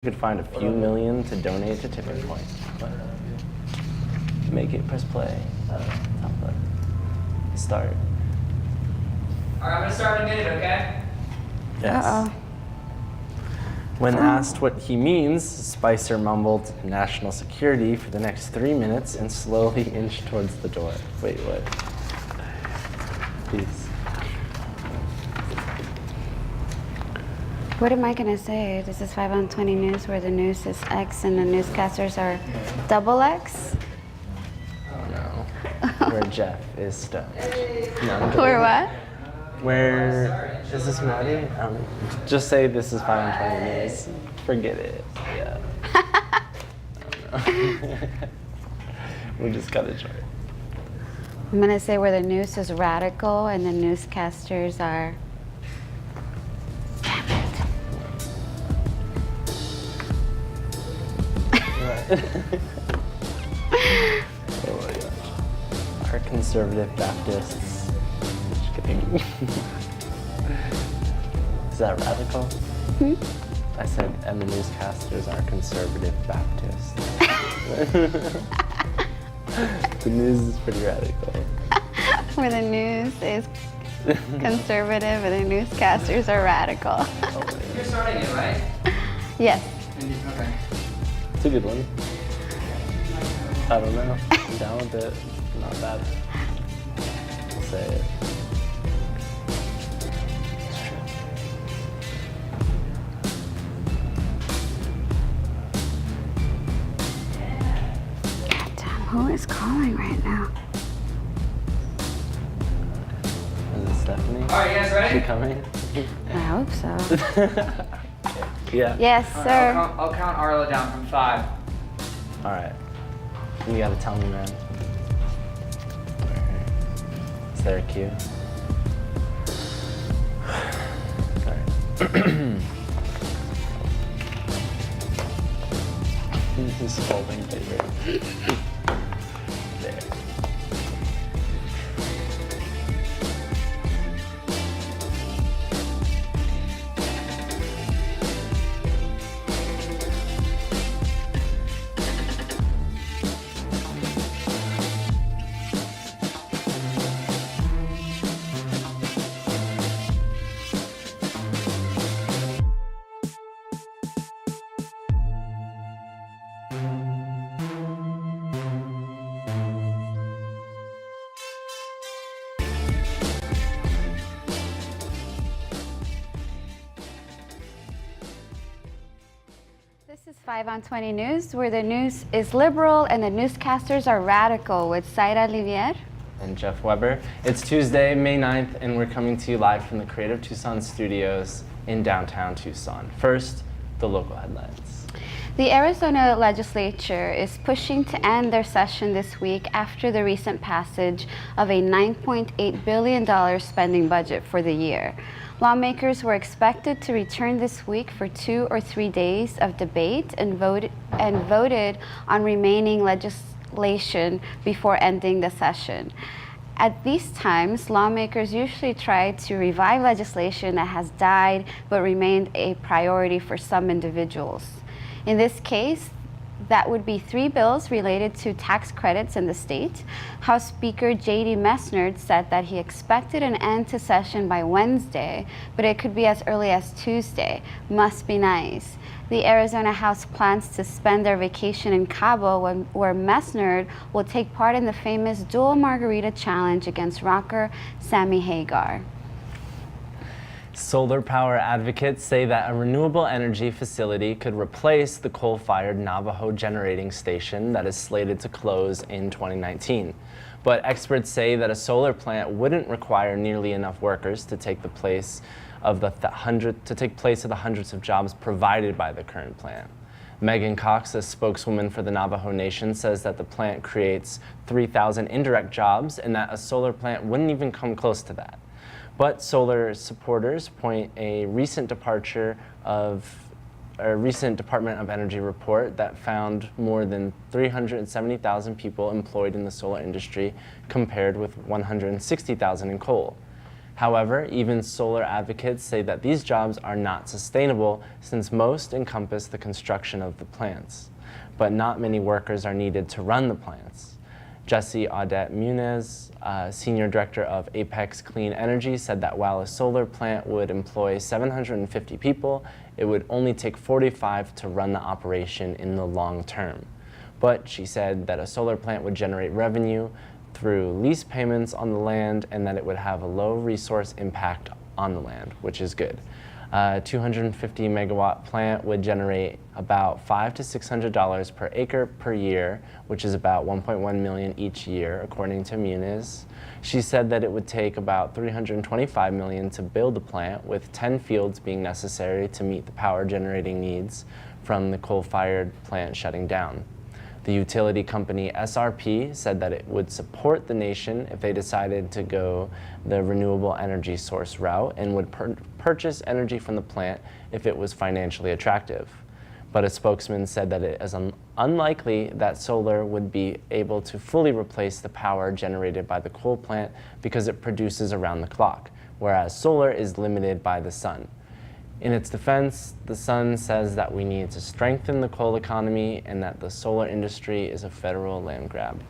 could find a few million to donate to Tipping Point. But make it, press play. Top button. Start. All right, I'm gonna start in a minute, okay? Yes. Uh-oh. When asked what he means, Spicer mumbled national security for the next 3 minutes and slowly inched towards the door. Wait, what? Please. What am I gonna say? This is 5 on 20 News, where the news is X and the newscasters are double X? No. Where Jeff is stoned. No, I'm kidding. Or what? Where is this Maddie? Just say this is 5 on 20 News. Forget it. Yeah. I don't know. We just got it short. I'm gonna say where the news is radical and the newscasters are. Oh my gosh. Our conservative Baptists. Just kidding. Is that radical? Hmm? I said, and the newscasters are conservative Baptists. The news is pretty radical. Where the news is conservative and the newscasters are radical. You're starting it, right? Yes. Okay. It's a good one. I don't know. I'm down with it. Not bad. I'll say it. It's true. God damn, who is calling right now? Is it Stephanie? All right, you guys Is she ready? coming? I hope so. Yeah. Yes, All right, sir. I'll count Arla down from 5. All right. You gotta tell me, man. Alright. Is there a cue? Sorry. He's holding paper. There. This is 5 on 20 News, where the news is liberal and the newscasters are radical, with Zaira, Livier. And Jeff Weber. It's Tuesday, May 9th, and we're coming to you live from the Creative Tucson studios in downtown Tucson. First, the local headlines. The Arizona legislature is pushing to end their session this week after the recent passage of a $9.8 billion spending budget for the year. Lawmakers were expected to return this week for 2 or 3 days of debate and voted on remaining legislation before ending the session. At these times, lawmakers usually try to revive legislation that has died but remained a priority for some individuals. In this case, that would be 3 bills related to tax credits in the state. House Speaker J.D. Messner said that he expected an end to session by Wednesday, but it could be as early as Tuesday. Must be nice. The Arizona House plans to spend their vacation in Cabo, where Messner will take part in the famous dual margarita challenge against rocker Sammy Hagar. Solar power advocates say that a renewable energy facility could replace the coal-fired Navajo generating station that is slated to close in 2019. But experts say that a solar plant wouldn't require nearly enough workers to take the place of the hundreds of jobs provided by the current plant. Megan Cox, a spokeswoman for the Navajo Nation, says that the plant creates 3,000 indirect jobs and that a solar plant wouldn't even come close to that. But solar supporters point a recent Department of Energy report that found more than 370,000 people employed in the solar industry compared with 160,000 in coal. However, even solar advocates say that these jobs are not sustainable since most encompass the construction of the plants, but not many workers are needed to run the plants. Jesse Audette Muniz, Senior Director of Apex Clean Energy, said that while a solar plant would employ 750 people, it would only take 45 to run the operation in the long term. But she said that a solar plant would generate revenue through lease payments on the land and that it would have a low resource impact on the land, which is good. A 250 megawatt plant would generate about $500 to $600 per acre per year, which is about $1.1 million each year, according to Muniz. She said that it would take about $325 million to build the plant, with 10 fields being necessary to meet the power generating needs from the coal-fired plant shutting down. The utility company SRP said that it would support the nation if they decided to go the renewable energy source route and would purchase energy from the plant if it was financially attractive. But a spokesman said that it is unlikely that solar would be able to fully replace the power generated by the coal plant because it produces around the clock, whereas solar is limited by the sun. In its defense, the Sun says that we need to strengthen the coal economy and that the solar industry is a federal land grab.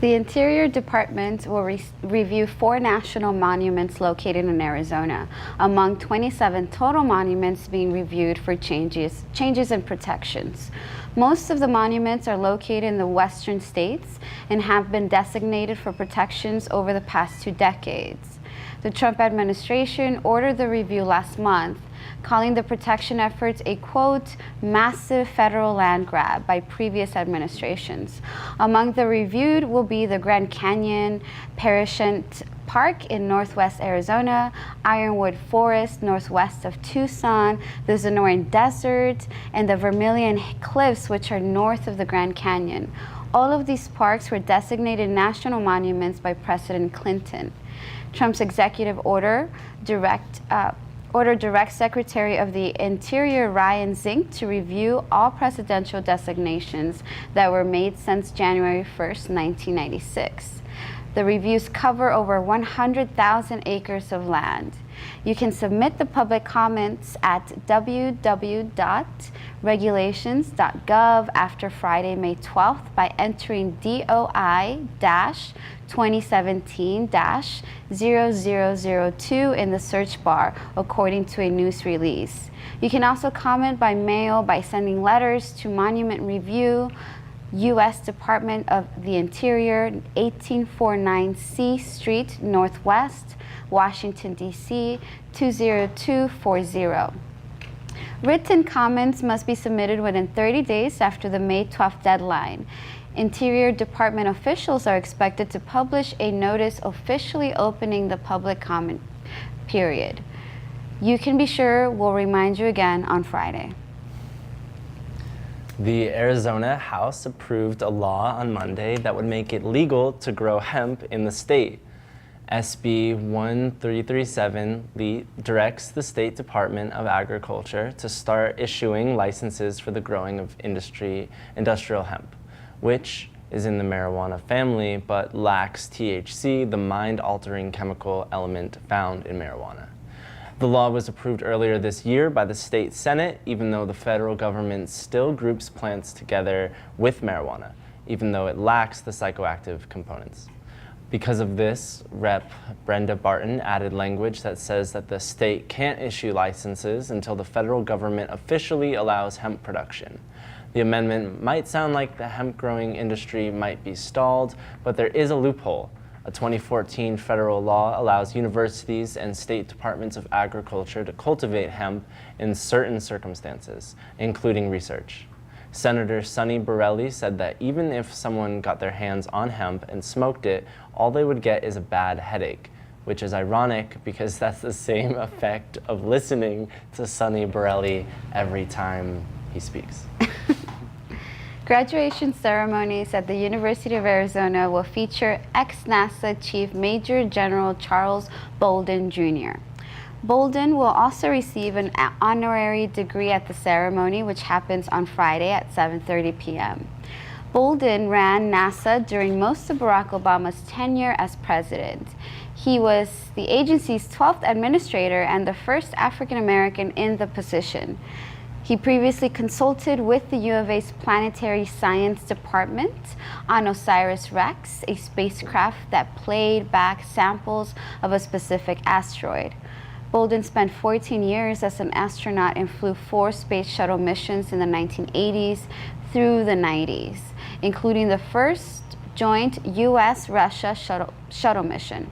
The Interior Department will review 4 national monuments located in Arizona, among 27 total monuments being reviewed for changes in protections. Most of the monuments are located in the western states and have been designated for protections over the past 2 decades. The Trump administration ordered the review last month, calling the protection efforts a, quote, massive federal land grab by previous administrations. Among the reviewed will be the Grand Canyon Parishant Park in northwest Arizona, Ironwood Forest northwest of Tucson, the Sonoran Desert, and the Vermilion Cliffs, which are north of the Grand Canyon. All of these parks were designated national monuments by President Clinton. Trump's executive order directs Secretary of the Interior Ryan Zink to review all presidential designations that were made since January 1st, 1996. The reviews cover over 100,000 acres of land. You can submit the public comments at www.regulations.gov after Friday, May 12th by entering DOI-2017-0002 in the search bar, according to a news release. You can also comment by mail by sending letters to Monument Review, U.S. Department of the Interior, 1849 C Street, Northwest, Washington, D.C., 20240. Written comments must be submitted within 30 days after the May 12th deadline. Interior Department officials are expected to publish a notice officially opening the public comment period. You can be sure we'll remind you again on Friday. The Arizona House approved a law on Monday that would make it legal to grow hemp in the state. SB 1337 directs the State Department of Agriculture to start issuing licenses for the growing of industrial hemp, which is in the marijuana family but lacks THC, the mind-altering chemical element found in marijuana. The law was approved earlier this year by the state Senate, even though the federal government still groups plants together with marijuana, even though it lacks the psychoactive components. Because of this, Rep. Brenda Barton added language that says that the state can't issue licenses until the federal government officially allows hemp production. The amendment might sound like the hemp growing industry might be stalled, but there is a loophole. A 2014 federal law allows universities and state departments of agriculture to cultivate hemp in certain circumstances, including research. Senator Sonny Borrelli said that even if someone got their hands on hemp and smoked it, all they would get is a bad headache, which is ironic because that's the same effect of listening to Sonny Borrelli every time he speaks. Graduation ceremonies at the University of Arizona will feature ex-NASA Chief Major General Charles Bolden, Jr. Bolden will also receive an honorary degree at the ceremony, which happens on Friday at 7:30 p.m. Bolden ran NASA during most of Barack Obama's tenure as president. He was the agency's 12th administrator and the first African American in the position. He previously consulted with the U of A's Planetary Science Department on OSIRIS-REx, a spacecraft that played back samples of a specific asteroid. Bolden spent 14 years as an astronaut and flew 4 space shuttle missions in the 1980s through the 90s, including the first joint US-Russia shuttle mission.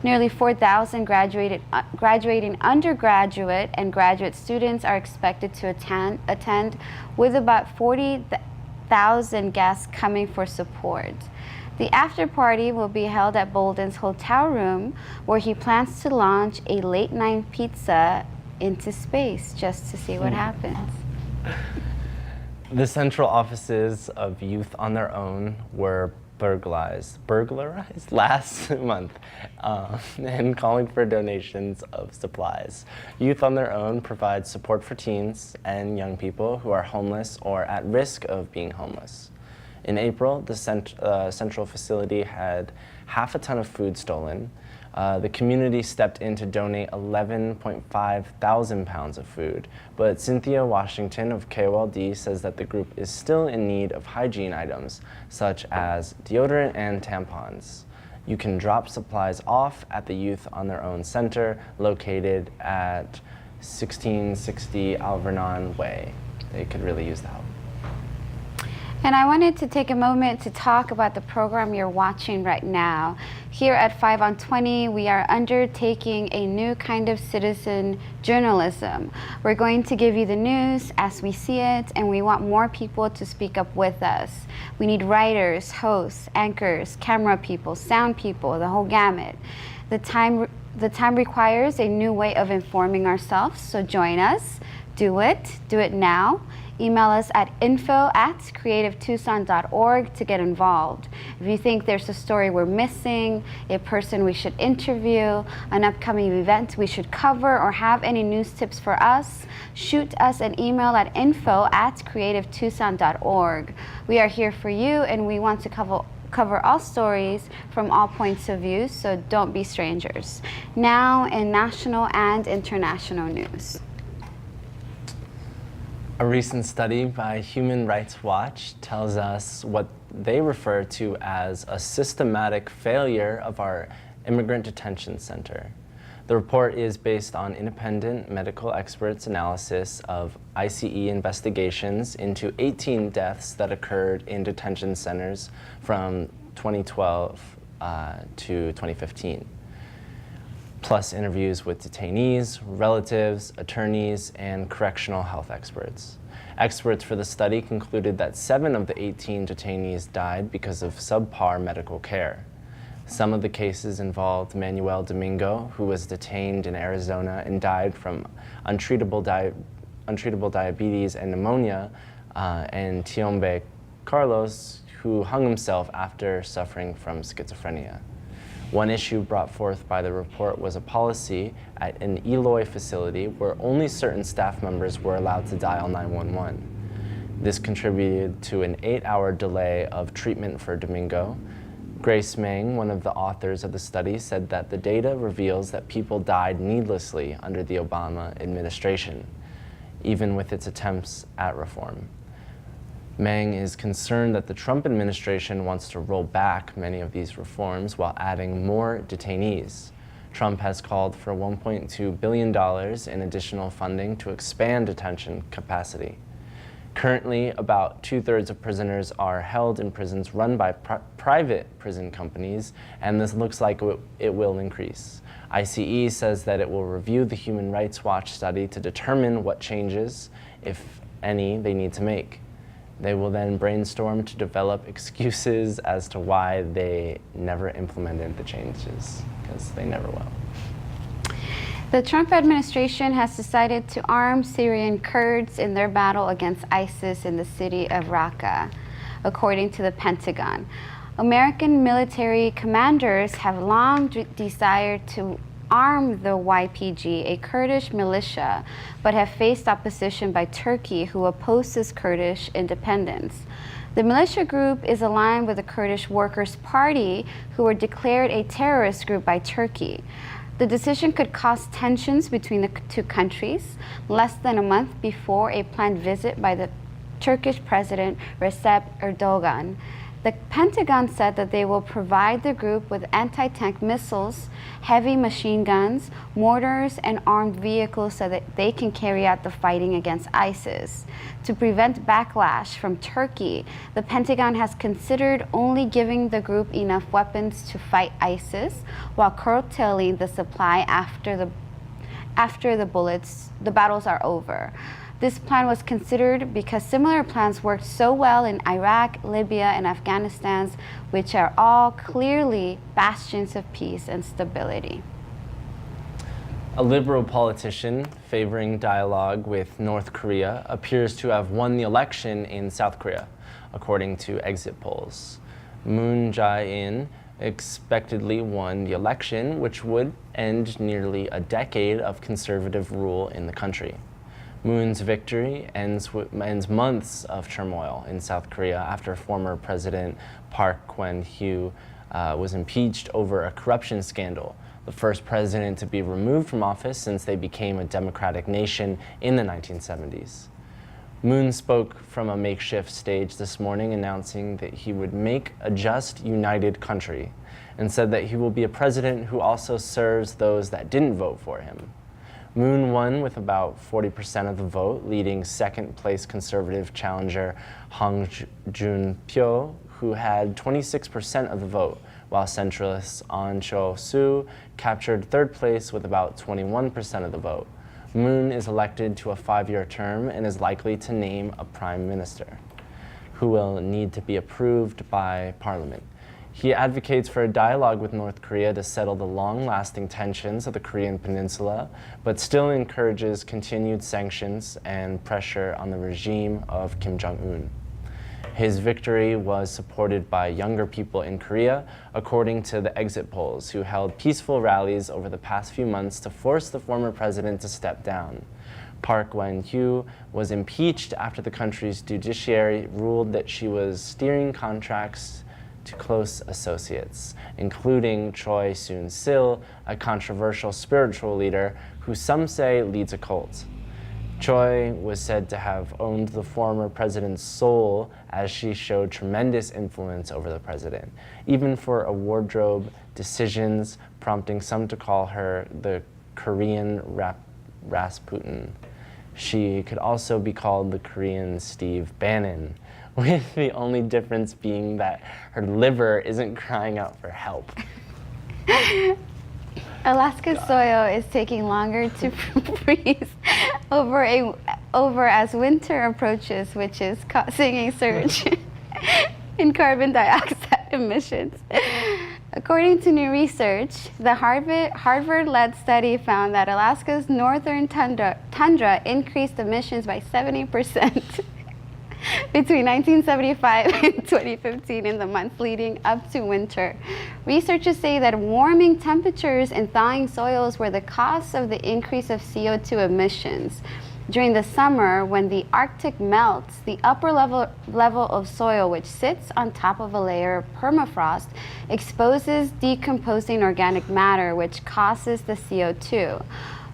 Nearly 4,000 graduating undergraduate and graduate students are expected to attend, with about 40,000 guests coming for support. The after party will be held at Bolden's hotel room, where he plans to launch a late-night pizza into space just to see what happens. The central offices of Youth on Their Own were burglarized last month, and calling for donations of supplies. Youth on Their Own provides support for teens and young people who are homeless or at risk of being homeless. In April, the central facility had half a ton of food stolen. The community stepped in to donate 11.5 thousand pounds of food, but Cynthia Washington of KOLD says that the group is still in need of hygiene items, such as deodorant and tampons. You can drop supplies off at the Youth on Their Own Center, located at 1660 Alvernon Way. They could really use the help. And I wanted to take a moment to talk about the program you're watching right now. Here at 5 on 20, we are undertaking a new kind of citizen journalism. We're going to give you the news as we see it, and we want more people to speak up with us. We need writers, hosts, anchors, camera people, sound people, the whole gamut. The time requires a new way of informing ourselves, so join us. Do it now. Email us at info@creativetucson.org to get involved. If you think there's a story we're missing, a person we should interview, an upcoming event we should cover, or have any news tips for us, shoot us an email at info@creativetucson.org. We are here for you, and we want to cover all stories from all points of view, so don't be strangers. Now in national and international news. A recent study by Human Rights Watch tells us what they refer to as a systematic failure of our immigrant detention center. The report is based on independent medical experts' analysis of ICE investigations into 18 deaths that occurred in detention centers from 2012 to 2015. Plus interviews with detainees, relatives, attorneys, and correctional health experts. Experts for the study concluded that 7 of the 18 detainees died because of subpar medical care. Some of the cases involved Manuel Domingo, who was detained in Arizona and died from untreatable diabetes and pneumonia, and Tiombe Carlos, who hung himself after suffering from schizophrenia. One issue brought forth by the report was a policy at an Eloy facility where only certain staff members were allowed to dial 911. This contributed to an 8-hour delay of treatment for Domingo. Grace Meng, one of the authors of the study, said that the data reveals that people died needlessly under the Obama administration, even with its attempts at reform. Meng is concerned that the Trump administration wants to roll back many of these reforms while adding more detainees. Trump has called for $1.2 billion in additional funding to expand detention capacity. Currently, about 2/3 of prisoners are held in prisons run by private prison companies, and this looks like it will increase. ICE says that it will review the Human Rights Watch study to determine what changes, if any, they need to make. They will then brainstorm to develop excuses as to why they never implemented the changes, because they never will. The Trump administration has decided to arm Syrian Kurds in their battle against ISIS in the city of Raqqa, according to the Pentagon. American military commanders have long desired to arm the YPG, a Kurdish militia, but have faced opposition by Turkey, who opposes Kurdish independence. The militia group is aligned with the Kurdish Workers' Party, who were declared a terrorist group by Turkey. The decision could cause tensions between the two countries less than a month before a planned visit by the Turkish President Recep Erdogan. The Pentagon said that they will provide the group with anti-tank missiles, heavy machine guns, mortars, and armed vehicles so that they can carry out the fighting against ISIS. To prevent backlash from Turkey, the Pentagon has considered only giving the group enough weapons to fight ISIS while curtailing the supply after the battles are over. This plan was considered because similar plans worked so well in Iraq, Libya, and Afghanistan, which are all clearly bastions of peace and stability. A liberal politician favoring dialogue with North Korea appears to have won the election in South Korea, according to exit polls. Moon Jae-in expectedly won the election, which would end nearly a decade of conservative rule in the country. Moon's victory ends months of turmoil in South Korea after former President Park Geun-hye was impeached over a corruption scandal, the first president to be removed from office since they became a democratic nation in the 1970s. Moon spoke from a makeshift stage this morning, announcing that he would make a just, united country, and said that he will be a president who also serves those that didn't vote for him. Moon won with about 40% of the vote, leading second-place conservative challenger Hong Joon-pyo, who had 26% of the vote, while centralist Ahn Cho-soo captured third place with about 21% of the vote. Moon is elected to a 5-year term and is likely to name a prime minister, who will need to be approved by parliament. He advocates for a dialogue with North Korea to settle the long-lasting tensions of the Korean peninsula, but still encourages continued sanctions and pressure on the regime of Kim Jong-un. His victory was supported by younger people in Korea, according to the exit polls, who held peaceful rallies over the past few months to force the former president to step down. Park Geun-hye was impeached after the country's judiciary ruled that she was steering contracts to close associates, including Choi Soon-sil, a controversial spiritual leader who some say leads a cult. Choi was said to have owned the former president's soul, as she showed tremendous influence over the president, even for wardrobe decisions, prompting some to call her the Korean Rasputin. She could also be called the Korean Steve Bannon, with the only difference being that her liver isn't crying out for help. Alaska's soil is taking longer to freeze over as winter approaches, which is causing a surge in carbon dioxide emissions. According to new research, the Harvard-led study found that Alaska's northern tundra increased emissions by 70% between 1975 and 2015 in the months leading up to winter. Researchers say that warming temperatures and thawing soils were the cause of the increase of CO2 emissions. During the summer, when the Arctic melts, the upper level of soil, which sits on top of a layer of permafrost, exposes decomposing organic matter, which causes the CO2.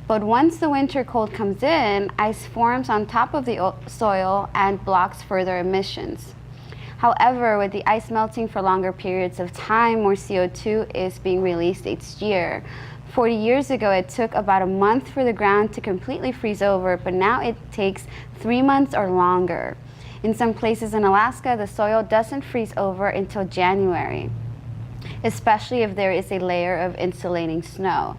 But once the winter cold comes in, ice forms on top of the soil and blocks further emissions. However, with the ice melting for longer periods of time, more CO2 is being released each year. 40 years ago, it took about a month for the ground to completely freeze over, but now it takes 3 months or longer. In some places in Alaska, the soil doesn't freeze over until January, especially if there is a layer of insulating snow.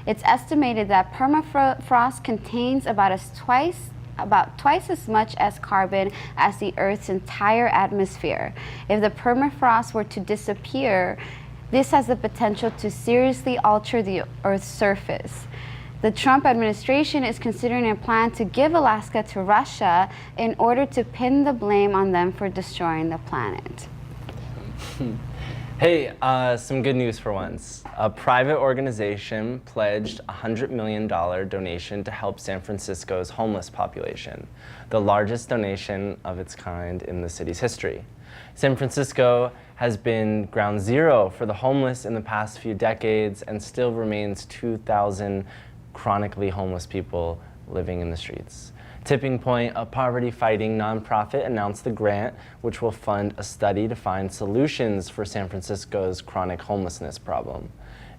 It's estimated that permafrost contains about twice as much as carbon as the Earth's entire atmosphere. If the permafrost were to disappear, this has the potential to seriously alter the Earth's surface. The Trump administration is considering a plan to give Alaska to Russia in order to pin the blame on them for destroying the planet. Hey, some good news for once. A private organization pledged a $100 million donation to help San Francisco's homeless population, the largest donation of its kind in the city's history. San Francisco has been ground zero for the homeless in the past few decades and still remains 2,000 chronically homeless people living in the streets. Tipping Point, a poverty-fighting nonprofit, announced the grant, which will fund a study to find solutions for San Francisco's chronic homelessness problem.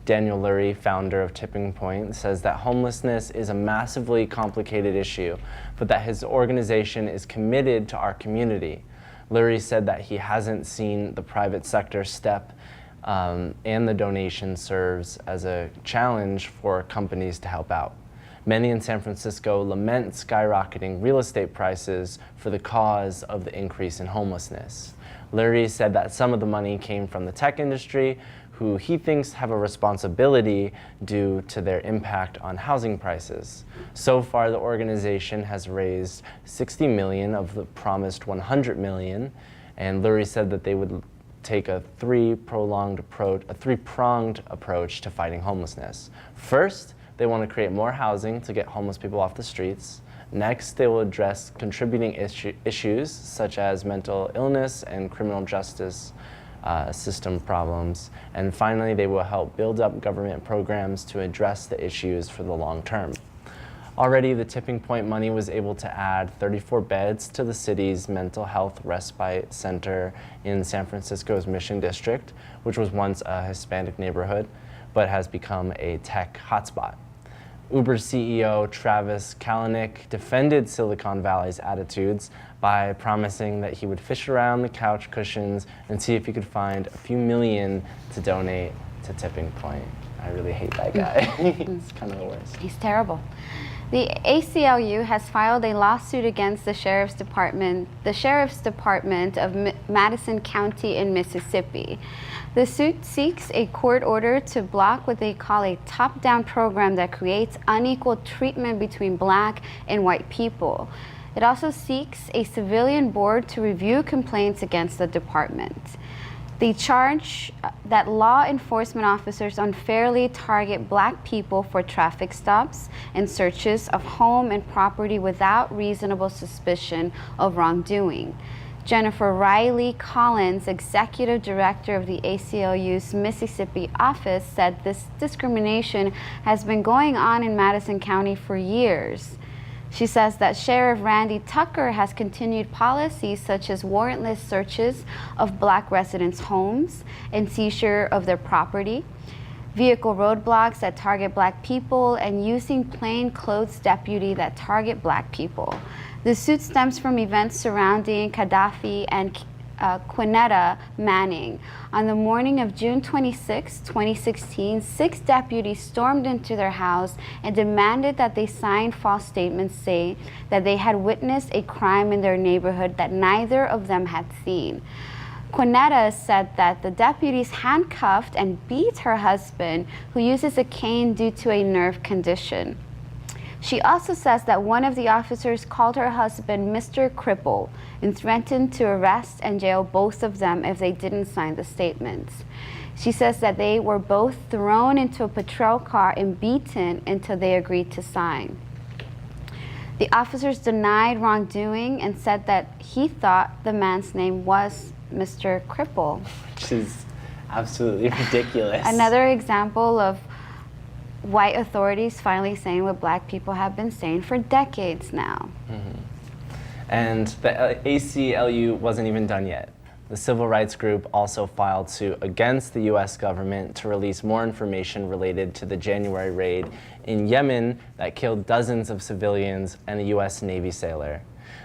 Daniel Lurie, founder of Tipping Point, says that homelessness is a massively complicated issue, but that his organization is committed to our community. Lurie said that he hasn't seen the private sector step, and the donation serves as a challenge for companies to help out. Many in San Francisco lament skyrocketing real estate prices for the cause of the increase in homelessness. Lurie said that some of the money came from the tech industry, who he thinks have a responsibility due to their impact on housing prices. So far, the organization has raised $60 million of the promised $100 million, and Lurie said that they would take a three-pronged approach to fighting homelessness. First, they want to create more housing to get homeless people off the streets. Next, they will address contributing issues such as mental illness and criminal justice system problems. And finally, they will help build up government programs to address the issues for the long term. Already, the Tipping Point money was able to add 34 beds to the city's mental health respite center in San Francisco's Mission District, which was once a Hispanic neighborhood, but has become a tech hotspot. Uber CEO Travis Kalanick defended Silicon Valley's attitudes by promising that he would fish around the couch cushions and see if he could find a few million to donate to Tipping Point. I really hate that guy. He's kind of the worst. He's terrible. The ACLU has filed a lawsuit against the Sheriff's Department of Madison County in Mississippi. The suit seeks a court order to block what they call a top-down program that creates unequal treatment between black and white people. It also seeks a civilian board to review complaints against the department. They charge that law enforcement officers unfairly target black people for traffic stops and searches of home and property without reasonable suspicion of wrongdoing. Jennifer Riley Collins, executive director of the ACLU's Mississippi office, said this discrimination has been going on in Madison County for years. She says that Sheriff Randy Tucker has continued policies such as warrantless searches of black residents' homes and seizure of their property, vehicle roadblocks that target black people, and using plainclothes deputy that target black people. The suit stems from events surrounding Gaddafi and Quinetta Manning. On the morning of June 26, 2016, 6 deputies stormed into their house and demanded that they sign false statements saying that they had witnessed a crime in their neighborhood that neither of them had seen. Quinetta said that the deputies handcuffed and beat her husband, who uses a cane due to a nerve condition. She also says that one of the officers called her husband Mr. Cripple and threatened to arrest and jail both of them if they didn't sign the statements. She says that they were both thrown into a patrol car and beaten until they agreed to sign. The officers denied wrongdoing and said that he thought the man's name was Mr. Cripple. Which is absolutely ridiculous. Another example of white authorities finally saying what black people have been saying for decades now. Mm-hmm. And the ACLU wasn't even done yet. The civil rights group also filed suit against the US government to release more information related to the January raid in Yemen that killed dozens of civilians and a US Navy sailor.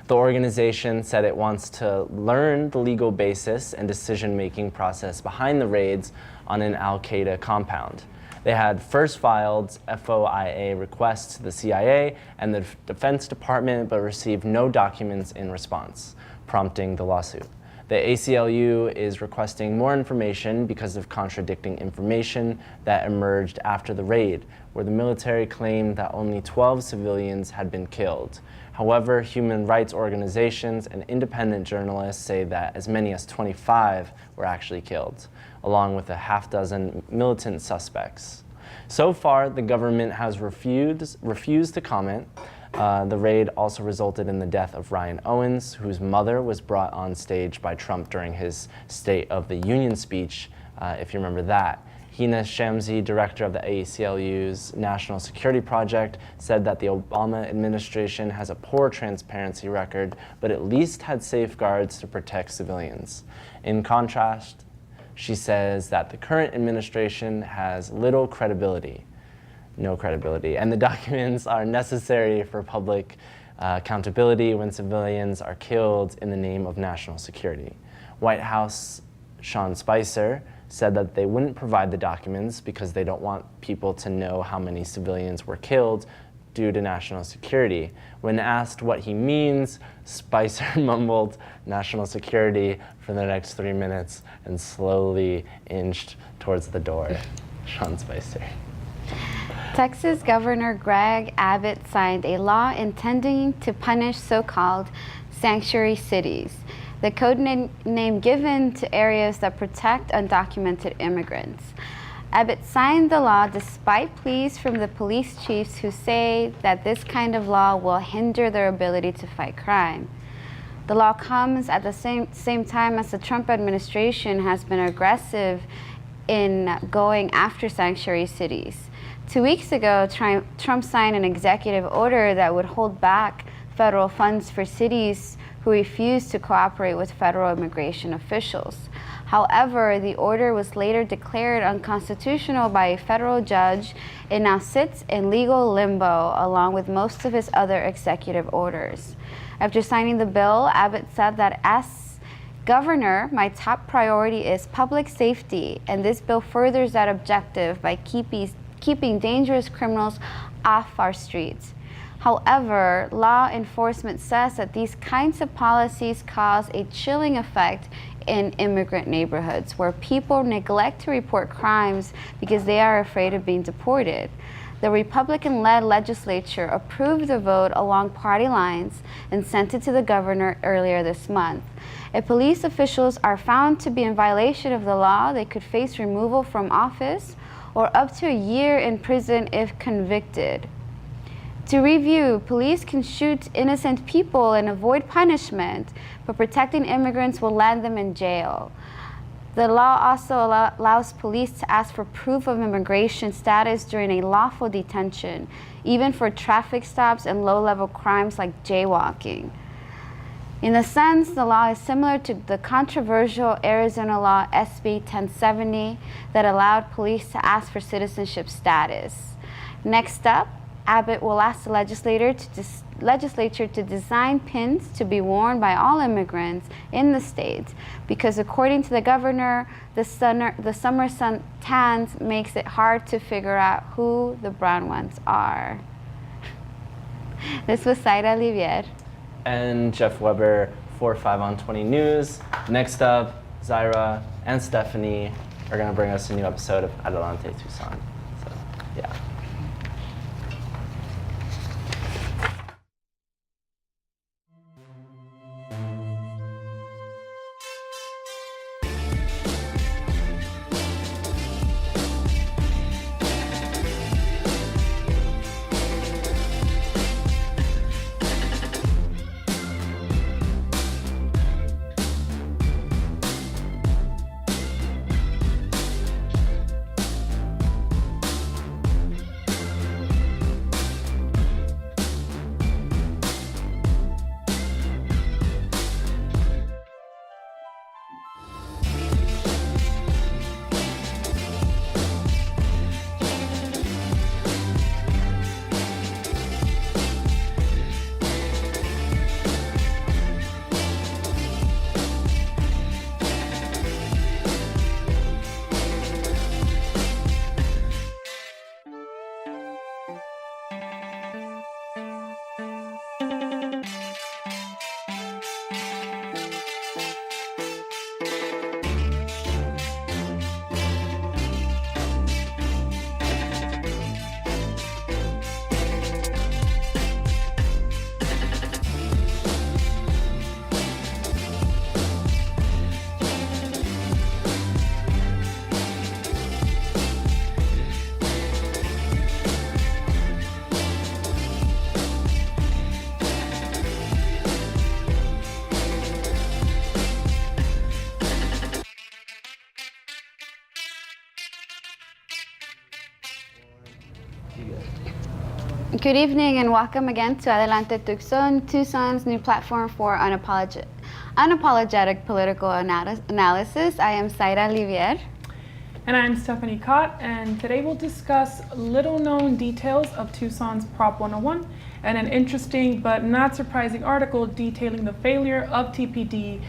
The organization said it wants to learn the legal basis and decision-making process behind the raids on an al-Qaeda compound. They had first filed FOIA requests to the CIA and the Defense Department, but received no documents in response, prompting the lawsuit. The ACLU is requesting more information because of contradicting information that emerged after the raid, where the military claimed that only 12 civilians had been killed. However, human rights organizations and independent journalists say that as many as 25 were actually killed, along with a half-dozen militant suspects. So far, the government has refused to comment. The raid also resulted in the death of Ryan Owens, whose mother was brought on stage by Trump during his State of the Union speech, if you remember that. Hina Shamsi, director of the ACLU's National Security Project, said that the Obama administration has a poor transparency record, but at least had safeguards to protect civilians. In contrast, she says that the current administration has little credibility. No credibility, and the documents are necessary for public accountability when civilians are killed in the name of national security. White House Sean Spicer said that they wouldn't provide the documents because they don't want people to know how many civilians were killed due to national security. When asked what he means, Spicer mumbled national security for the next 3 minutes and slowly inched towards the door. Sean Spicer. Texas Governor Greg Abbott signed a law intending to punish so-called sanctuary cities, the code name given to areas that protect undocumented immigrants. Abbott signed the law despite pleas from the police chiefs who say that this kind of law will hinder their ability to fight crime. The law comes at the same time as the Trump administration has been aggressive in going after sanctuary cities. 2 weeks ago, Trump signed an executive order that would hold back federal funds for cities who refuse to cooperate with federal immigration officials. However, the order was later declared unconstitutional by a federal judge and now sits in legal limbo along with most of his other executive orders. After signing the bill, Abbott said that as governor, my top priority is public safety, and this bill furthers that objective by keeping dangerous criminals off our streets. However, law enforcement says that these kinds of policies cause a chilling effect in immigrant neighborhoods where people neglect to report crimes because they are afraid of being deported. The Republican-led legislature approved the vote along party lines and sent it to the governor earlier this month. If police officials are found to be in violation of the law, they could face removal from office or up to a year in prison if convicted. To review, police can shoot innocent people and avoid punishment, but protecting immigrants will land them in jail. The law also allows police to ask for proof of immigration status during a lawful detention, even for traffic stops and low-level crimes like jaywalking. In a sense, the law is similar to the controversial Arizona law SB 1070 that allowed police to ask for citizenship status. Next up, Abbott will ask the legislature to design pins to be worn by all immigrants in the state because according to the governor, the summer sun tans makes it hard to figure out who the brown ones are. This was Zaira Livier. And Jeff Weber for 5 on 20 News. Next up, Zaira and Stephanie are going to bring us a new episode of Adelante Tucson. So, yeah. Good evening and welcome again to Adelante Tucson, Tucson's new platform for unapologetic political analysis. I am Zaira Livier. And I'm Stephanie Cott, and today we'll discuss little-known details of Tucson's Prop 101 and an interesting but not surprising article detailing the failure of TPD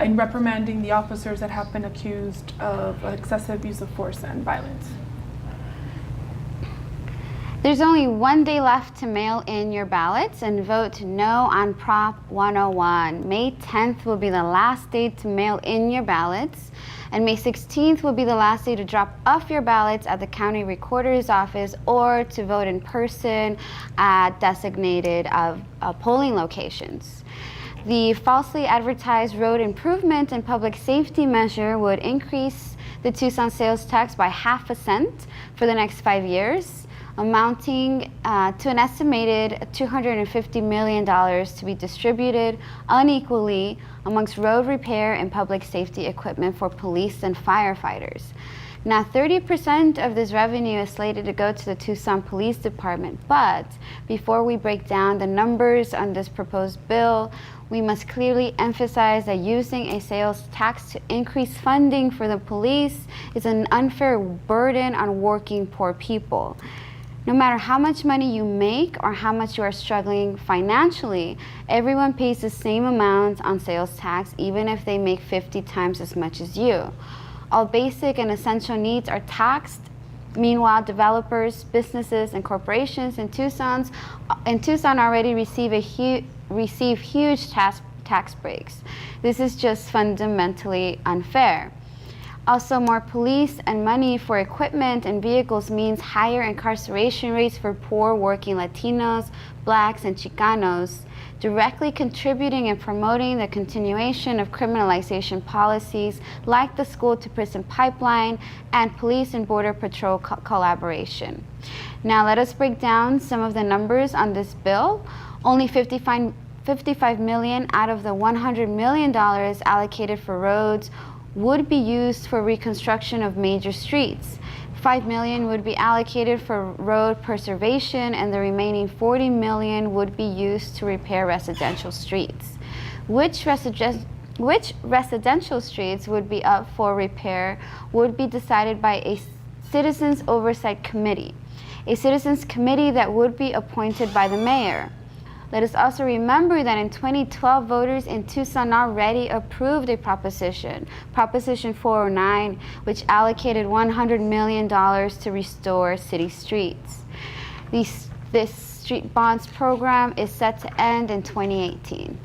in reprimanding the officers that have been accused of excessive use of force and violence. There's only one day left to mail in your ballots and vote no on Prop 101. May 10th will be the last day to mail in your ballots, and May 16th will be the last day to drop off your ballots at the county recorder's office or to vote in person at designated polling locations. The falsely advertised road improvement and public safety measure would increase the Tucson sales tax by 0.5 cent for the next 5 years, amounting to an estimated $250 million to be distributed unequally amongst road repair and public safety equipment for police and firefighters. Now, 30% of this revenue is slated to go to the Tucson Police Department, but before we break down the numbers on this proposed bill, we must clearly emphasize that using a sales tax to increase funding for the police is an unfair burden on working poor people. No matter how much money you make or how much you are struggling financially, everyone pays the same amount on sales tax, even if they make 50 times as much as you. All basic and essential needs are taxed. Meanwhile, developers, businesses, and corporations in Tucson already receive huge tax breaks. This is just fundamentally unfair. Also, more police and money for equipment and vehicles means higher incarceration rates for poor working Latinos, Blacks, and Chicanos, directly contributing and promoting the continuation of criminalization policies like the school-to-prison pipeline and police and border patrol collaboration. Now, let us break down some of the numbers on this bill. Only $55 million out of the $100 million allocated for roads would be used for reconstruction of major streets. $5 million would be allocated for road preservation, and the remaining $40 million would be used to repair residential streets. Which residential streets would be up for repair would be decided by a Citizens Oversight Committee, a citizens committee that would be appointed by the mayor. Let us also remember that in 2012, voters in Tucson already approved a Proposition 409, which allocated $100 million to restore city streets. This street bonds program is set to end in 2018.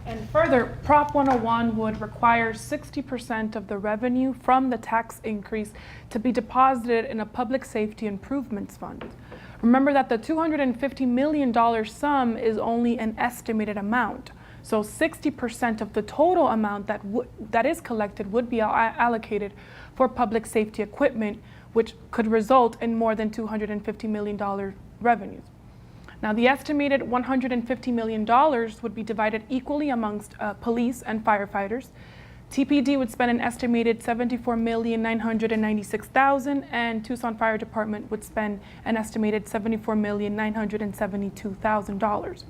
And further, Prop 101 would require 60% of the revenue from the tax increase to be deposited in a public safety improvements fund. Remember that the $250 million sum is only an estimated amount. So 60% of the total amount that is collected would be allocated for public safety equipment, which could result in more than $250 million revenues. Now, the estimated $150 million would be divided equally amongst police and firefighters. TPD would spend an estimated $74,996,000, and Tucson Fire Department would spend an estimated $74,972,000.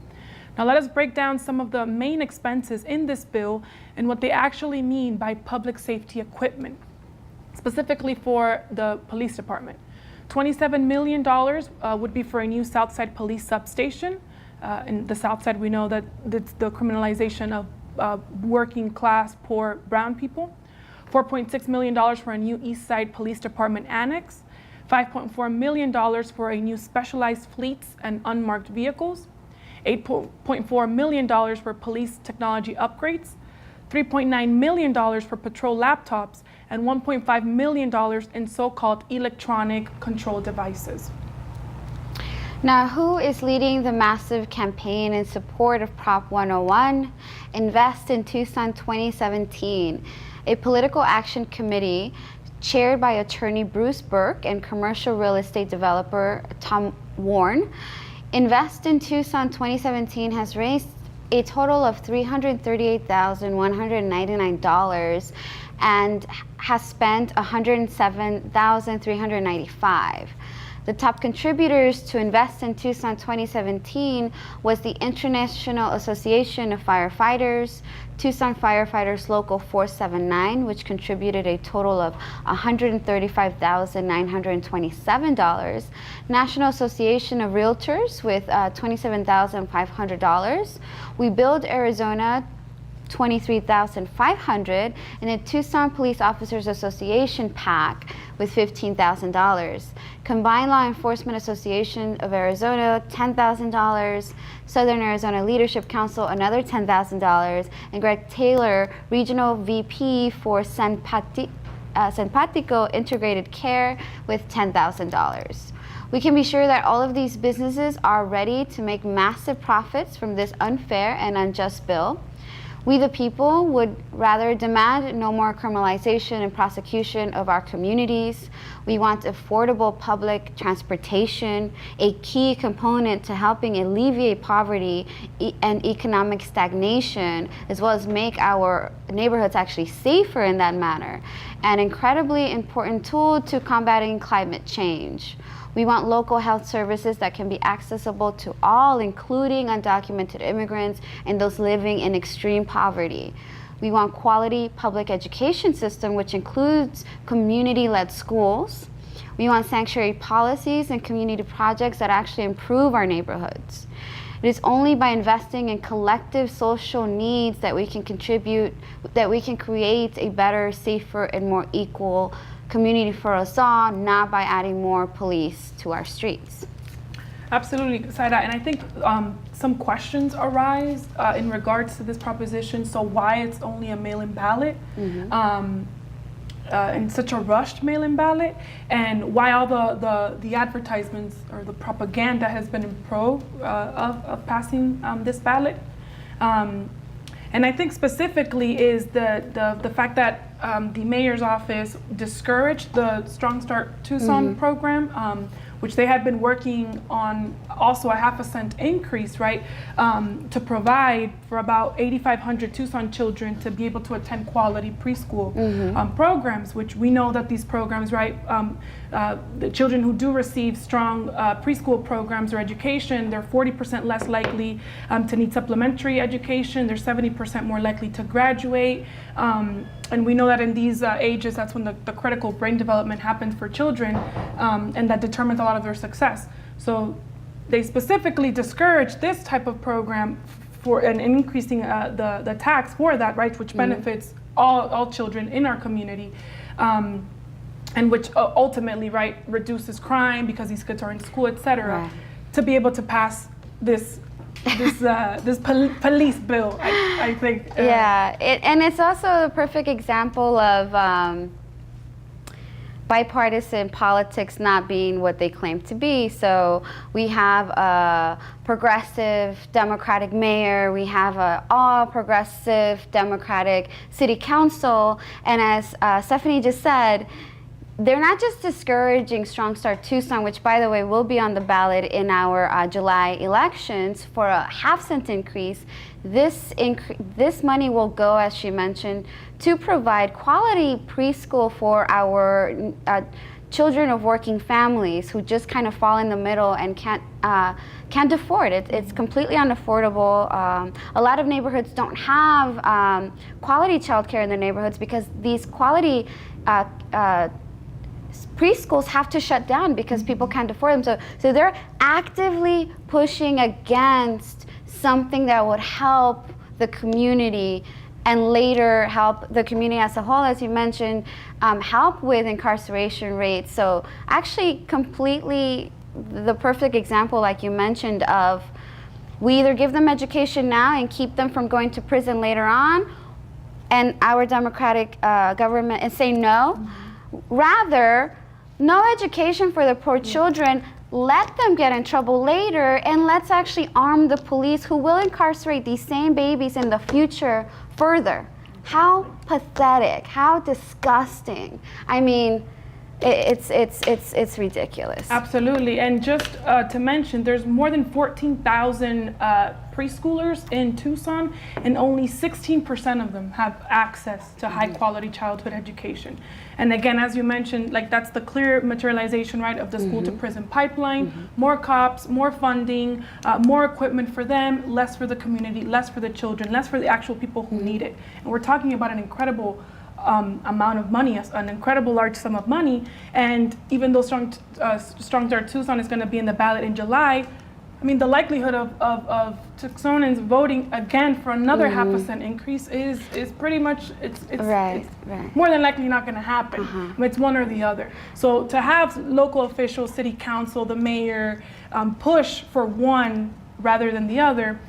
Now let us break down some of the main expenses in this bill and what they actually mean by public safety equipment, specifically for the police department. $27 million would be for a new Southside police substation. In the Southside, we know that it's the criminalization of working class, poor brown people. $4.6 million for a new East Side Police Department annex. $5.4 million for a new specialized fleets and unmarked vehicles. $8.4 million for police technology upgrades. $3.9 million for patrol laptops, and $1.5 million in so-called electronic control devices. Now, who is leading the massive campaign in support of Prop 101? Invest in Tucson 2017, a political action committee chaired by attorney Bruce Burke and commercial real estate developer Tom Warren. Invest in Tucson 2017 has raised a total of $338,199 and has spent $107,395. The top contributors to invest in Tucson 2017 was the International Association of Firefighters, Tucson Firefighters Local 479, which contributed a total of $135,927, National Association of Realtors with $27,500, We Build Arizona $23,500, and the Tucson Police Officers Association PAC with $15,000. Combined Law Enforcement Association of Arizona, $10,000. Southern Arizona Leadership Council, another $10,000. And Greg Taylor, Regional VP for San Patico Integrated Care with $10,000. We can be sure that all of these businesses are ready to make massive profits from this unfair and unjust bill. We the people would rather demand no more criminalization and prosecution of our communities. We want affordable public transportation, a key component to helping alleviate poverty and economic stagnation, as well as make our neighborhoods actually safer in that manner. An incredibly important tool to combating climate change. We want local health services that can be accessible to all, including undocumented immigrants and those living in extreme poverty. We want quality public education system, which includes community-led schools. We want sanctuary policies and community projects that actually improve our neighborhoods. It is only by investing in collective social needs that we can create a better, safer, and more equal community for us all, not by adding more police to our streets. Absolutely, Zaira, and I think some questions arise in regards to this proposition. So why it's only a mail-in ballot, and such a rushed mail-in ballot, and why all the advertisements or the propaganda has been in pro of passing this ballot. And I think specifically is the fact that the mayor's office discouraged the Strong Start Tucson program, which they had been working on also a 0.5 cent increase, right, to provide for about 8,500 Tucson children to be able to attend quality preschool programs, which we know that these programs, right, the children who do receive strong preschool programs or education, they're 40% less likely to need supplementary education, they're 70% more likely to graduate. And we know that in these ages, that's when the critical brain development happens for children, and that determines a lot of their success. So they specifically discourage this type of program for and increasing the tax for that, right, which benefits all children in our community, and which ultimately, right, reduces crime because these kids are in school, et cetera, Right. to be able to pass this police bill, I think. Yeah, and it's also a perfect example of bipartisan politics not being what they claim to be. So we have a progressive Democratic mayor, we have an all progressive Democratic city council, and as Stephanie just said, they're not just discouraging Strong Start Tucson, which, by the way, will be on the ballot in our July elections for a 0.5 cent increase. This money will go, as she mentioned, to provide quality preschool for our children of working families who just kind of fall in the middle and can't afford it. It's completely unaffordable. A lot of neighborhoods don't have quality childcare in their neighborhoods because these quality preschools have to shut down because people can't afford them. So they're actively pushing against something that would help the community and later help the community as a whole, as you mentioned, help with incarceration rates. So actually completely the perfect example, like you mentioned, of we either give them education now and keep them from going to prison later on, and our democratic government and say no. Rather, no education for the poor children, let them get in trouble later, and let's actually arm the police who will incarcerate these same babies in the future further. How pathetic, how disgusting. I mean, It's ridiculous. Absolutely, and just to mention, there's more than 14,000 preschoolers in Tucson, and only 16% of them have access to high-quality childhood education. And again, as you mentioned, like that's the clear materialization, right, of the school-to-prison pipeline. More cops, more funding, more equipment for them, less for the community, less for the children, less for the actual people who need it. And we're talking about an incredible amount of money, an incredible large sum of money. And even though Strong Start Tucson is going to be in the ballot in July, I mean, the likelihood of Tucsonans voting again for another 0.5 cent increase is pretty much, it's more than likely not going to happen. I mean, it's one or the other. So to have local officials, city council, the mayor push for one rather than the other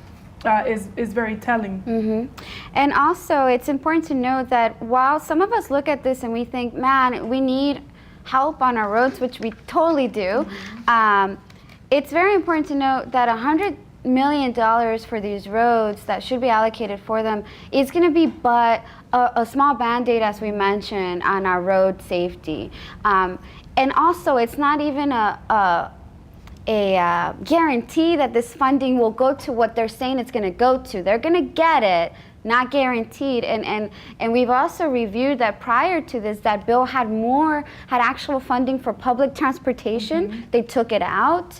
is very telling. And also, it's important to note that while some of us look at this and we think, man, we need help on our roads, which we totally do, it's very important to note that $100 million for these roads that should be allocated for them is going to be but a small band-aid, as we mentioned, on our road safety. And also, it's not even a guarantee that this funding will go to what they're saying it's going to go to. They're going to get it, not guaranteed. And we've also reviewed that prior to this, that bill had actual funding for public transportation. They took it out.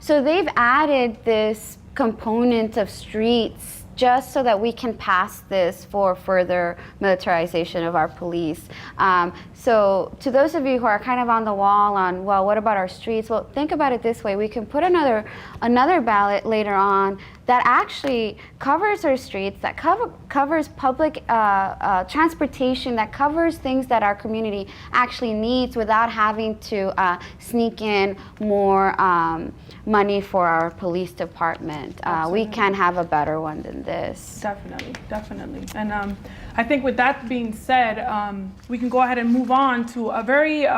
So they've added this component of streets just so that we can pass this for further militarization of our police. So to those of you who are kind of on the wall on, well, what about our streets? Well, think about it this way. We can put another ballot later on that actually covers our streets, that covers public transportation, that covers things that our community actually needs without having to sneak in more money for our police department. We can have a better one than this. Definitely. And I think with that being said, we can go ahead and move on to a very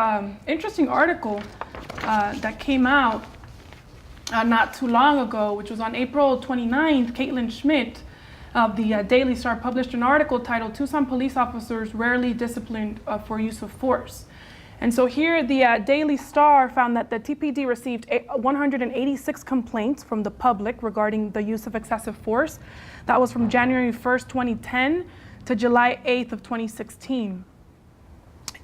interesting article that came out not too long ago, which was on April 29th. Caitlin Schmidt of the Daily Star published an article titled "Tucson Police Officers Rarely Disciplined for Use of Force." And so here the Daily Star found that the TPD received 186 complaints from the public regarding the use of excessive force. That was from January 1st, 2010 to July 8th of 2016.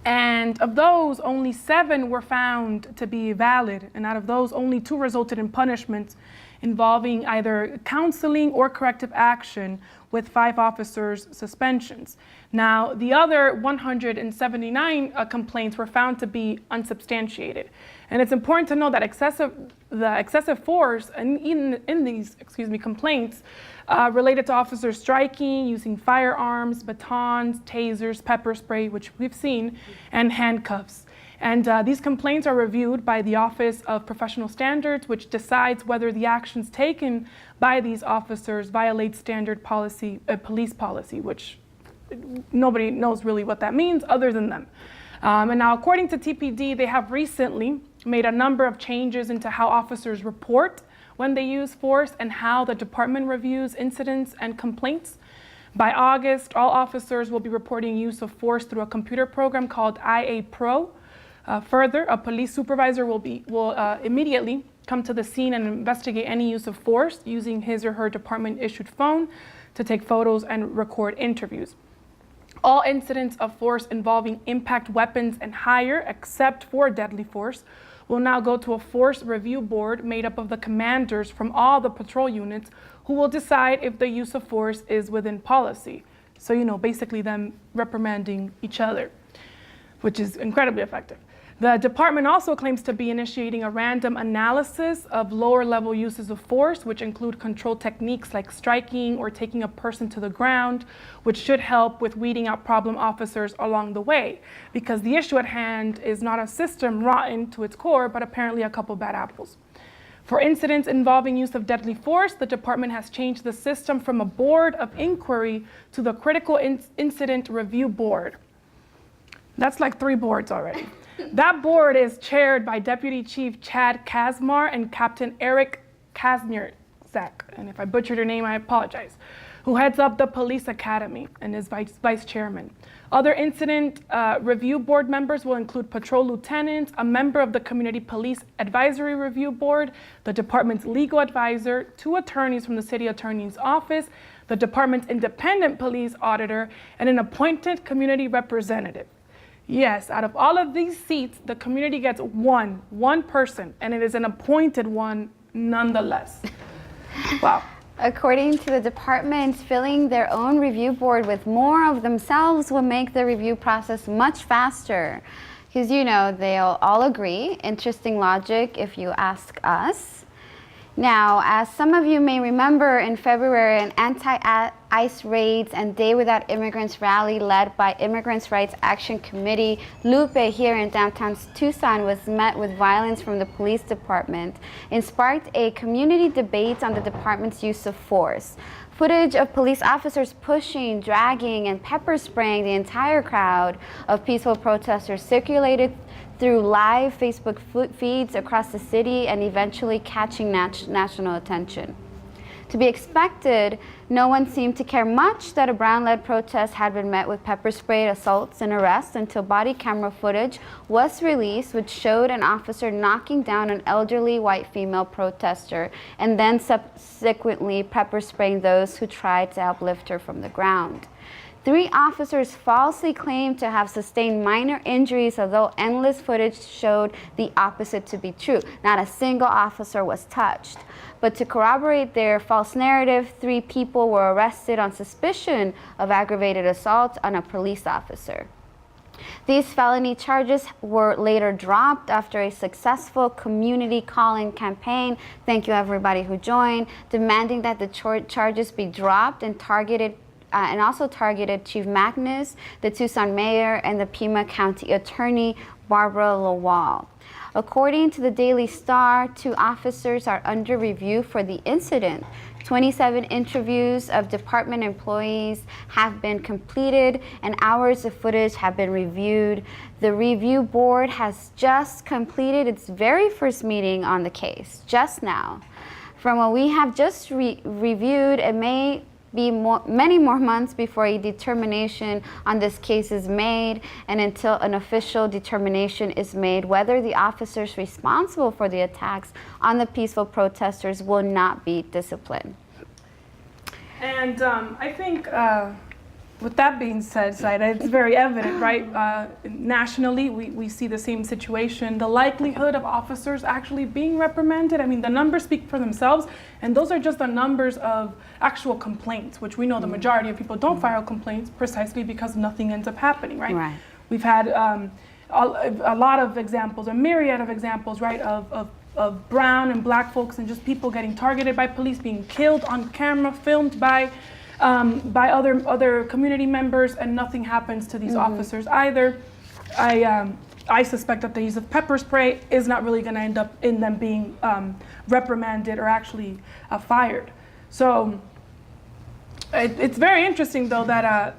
And of those, only 7 were found to be valid. And out of those, only 2 resulted in punishments involving either counseling or corrective action, with 5 officers' suspensions. Now, the other 179 complaints were found to be unsubstantiated. And it's important to know that the excessive force in these complaints related to officers striking, using firearms, batons, tasers, pepper spray, which we've seen, and handcuffs. And these complaints are reviewed by the Office of Professional Standards, which decides whether the actions taken by these officers violate standard policy, police policy, which nobody knows really what that means other than them. And now, according to TPD, they have recently made a number of changes into how officers report when they use force and how the department reviews incidents and complaints. By August, all officers will be reporting use of force through a computer program called IA Pro. Further, a police supervisor will immediately come to the scene and investigate any use of force using his or her department-issued phone to take photos and record interviews. All incidents of force involving impact weapons and higher, except for deadly force, will now go to a force review board made up of the commanders from all the patrol units who will decide if the use of force is within policy. So, basically them reprimanding each other, which is incredibly effective. The department also claims to be initiating a random analysis of lower level uses of force, which include control techniques like striking or taking a person to the ground, which should help with weeding out problem officers along the way. Because the issue at hand is not a system rotten to its core, but apparently a couple bad apples. For incidents involving use of deadly force, the department has changed the system from a board of inquiry to the Critical Incident Review Board. That's like 3 boards already. That board is chaired by Deputy Chief Chad Kazmar and Captain Eric Kazmierzak, and if I butchered your name, I apologize, who heads up the police academy and is vice chairman. Other incident review board members will include patrol lieutenants, a member of the Community Police Advisory Review Board, the department's legal advisor, 2 attorneys from the city attorney's office, the department's independent police auditor, and an appointed community representative. Yes, out of all of these seats, the community gets one person, and it is an appointed one nonetheless. Wow. According to the departments, filling their own review board with more of themselves will make the review process much faster. Because, you know, they'll all agree. Interesting logic if you ask us. Now, as some of you may remember, in February, an anti-ICE raids and Day Without Immigrants rally led by Immigrants' Rights Action Committee, Lupe, here in downtown Tucson, was met with violence from the police department and sparked a community debate on the department's use of force. Footage of police officers pushing, dragging, and pepper spraying the entire crowd of peaceful protesters circulated through live Facebook feeds across the city and eventually catching national attention. To be expected, no one seemed to care much that a Brown-led protest had been met with pepper spray, assaults, and arrests until body camera footage was released, which showed an officer knocking down an elderly white female protester and then subsequently pepper spraying those who tried to help lift her from the ground. 3 officers falsely claimed to have sustained minor injuries, although endless footage showed the opposite to be true. Not a single officer was touched. But to corroborate their false narrative, 3 people were arrested on suspicion of aggravated assault on a police officer. These felony charges were later dropped after a successful community call-in campaign, thank you everybody who joined, demanding that the charges be dropped and also targeted Chief Magnus, the Tucson mayor, and the Pima County attorney, Barbara Lawal. According to the Daily Star, 2 officers are under review for the incident. 27 interviews of department employees have been completed and hours of footage have been reviewed. The review board has just completed its very first meeting on the case, just now. From what we have just reviewed, it may be many more months before a determination on this case is made, and until an official determination is made whether the officers responsible for the attacks on the peaceful protesters will not be disciplined. And I think with that being said, Zaira, it's very evident, right? Nationally, we see the same situation. The likelihood of officers actually being reprimanded, I mean, the numbers speak for themselves, and those are just the numbers of actual complaints, which we know the majority of people don't file complaints precisely because nothing ends up happening, right? Right. We've had a lot of examples, a myriad of examples, right, of brown and black folks and just people getting targeted by police, being killed on camera, filmed by other community members, and nothing happens to these officers either. I suspect that the use of pepper spray is not really going to end up in them being reprimanded or actually fired. So it's very interesting, though, that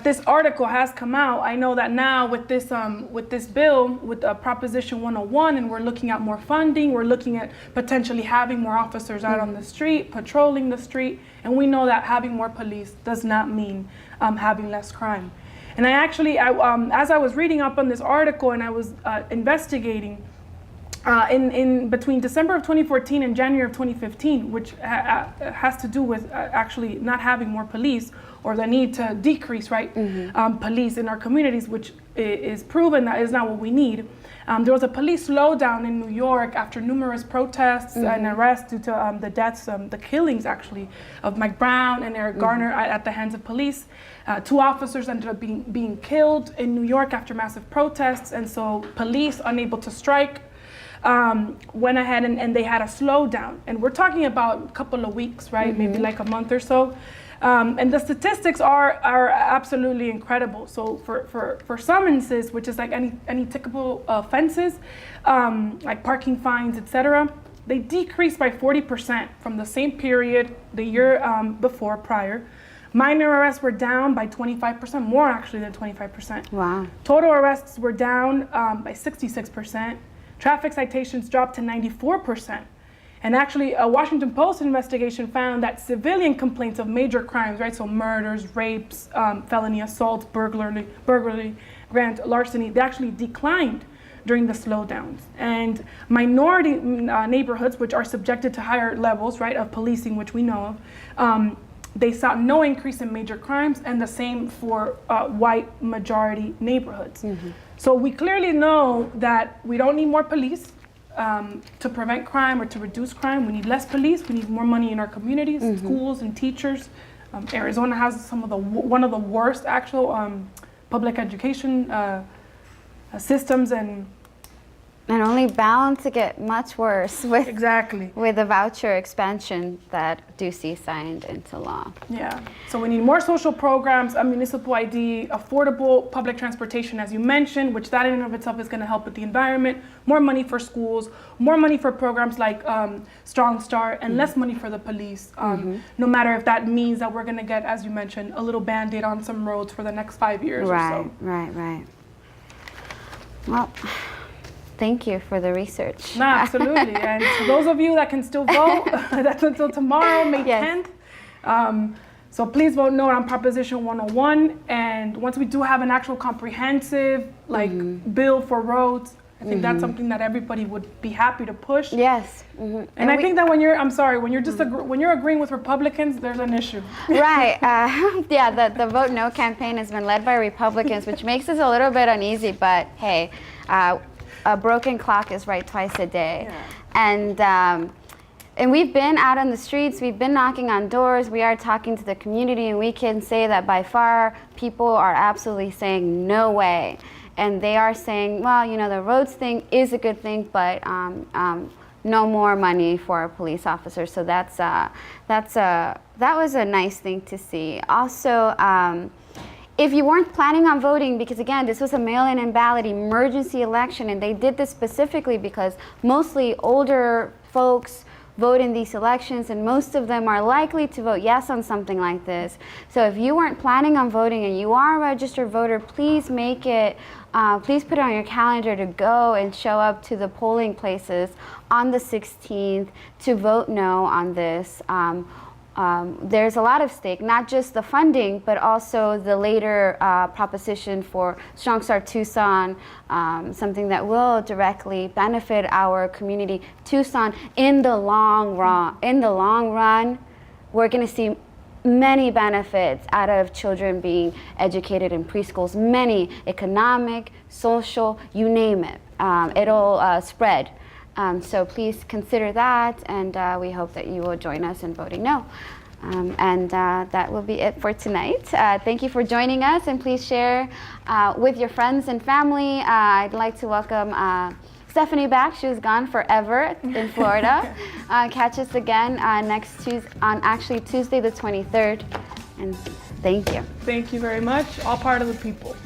this article has come out. I know that now with this bill, with Proposition 101, and we're looking at more funding, we're looking at potentially having more officers out on the street, patrolling the street, and we know that having more police does not mean having less crime. And I actually, as I was reading up on this article and I was investigating, in between December of 2014 and January of 2015, which has to do with actually not having more police, or the need to decrease, right, police in our communities, which is proven that is not what we need. There was a police slowdown in New York after numerous protests and arrests due to the deaths, the killings actually, of Mike Brown and Eric Garner at the hands of police. 2 officers ended up being killed in New York after massive protests, and so police, unable to strike, went ahead and they had a slowdown. And we're talking about a couple of weeks, right, maybe like a month or so. And the statistics are absolutely incredible. So for summonses, which is like any typical offenses, like parking fines, etc., they decreased by 40% from the same period the year before prior. Minor arrests were down by 25%, more actually than 25%. Wow. Total arrests were down by 66%. Traffic citations dropped to 94%. And actually, a Washington Post investigation found that civilian complaints of major crimes, right, so murders, rapes, felony assaults, burglary, grand larceny, they actually declined during the slowdowns. And minority neighborhoods, which are subjected to higher levels, right, of policing, which we know of, they saw no increase in major crimes, and the same for white majority neighborhoods. So we clearly know that we don't need more police to prevent crime or to reduce crime. We need less police. We need more money in our communities, schools, and teachers. Arizona has one of the worst actual public education systems, And only bound to get much worse with exactly. with the voucher expansion that Ducey signed into law. Yeah. So we need more social programs, a municipal ID, affordable public transportation, as you mentioned, which that in and of itself is going to help with the environment. More money for schools, more money for programs like Strong Start, and less money for the police. No matter if that means that we're going to get, as you mentioned, a little Band-Aid on some roads for the next 5 years or so. Right. Well, thank you for the research. No, absolutely. And to those of you that can still vote, that's until tomorrow, May 10th. So please vote no on Proposition 101. And once we do have an actual comprehensive bill for roads, I think that's something that everybody would be happy to push. Yes. And I think that when you're agreeing with Republicans, there's an issue. Right. The Vote No campaign has been led by Republicans, which makes us a little bit uneasy. But hey, a broken clock is right twice a day. Yeah. And we've been out on the streets, we've been knocking on doors, we are talking to the community, and we can say that by far people are absolutely saying no way. And they are saying, well, the roads thing is a good thing, but no more money for police officers. So that was a nice thing to see. Also, if you weren't planning on voting, because again, this was a mail-in and ballot emergency election, and they did this specifically because mostly older folks vote in these elections, and most of them are likely to vote yes on something like this. So if you weren't planning on voting and you are a registered voter, please make it, please put it on your calendar to go and show up to the polling places on the 16th to vote no on this. There's a lot of stake, not just the funding, but also the later proposition for Strong Start Tucson, something that will directly benefit our community, Tucson, in the long run. In the long run, we're going to see many benefits out of children being educated in preschools, many economic, social, you name it. It'll spread. So please consider that, and we hope that you will join us in voting no. And that will be it for tonight. Thank you for joining us, and please share with your friends and family. I'd like to welcome Stephanie back. She was gone forever in Florida. Catch us again next Tuesday, on actually Tuesday the 23rd. And thank you. Thank you very much. All part of the people.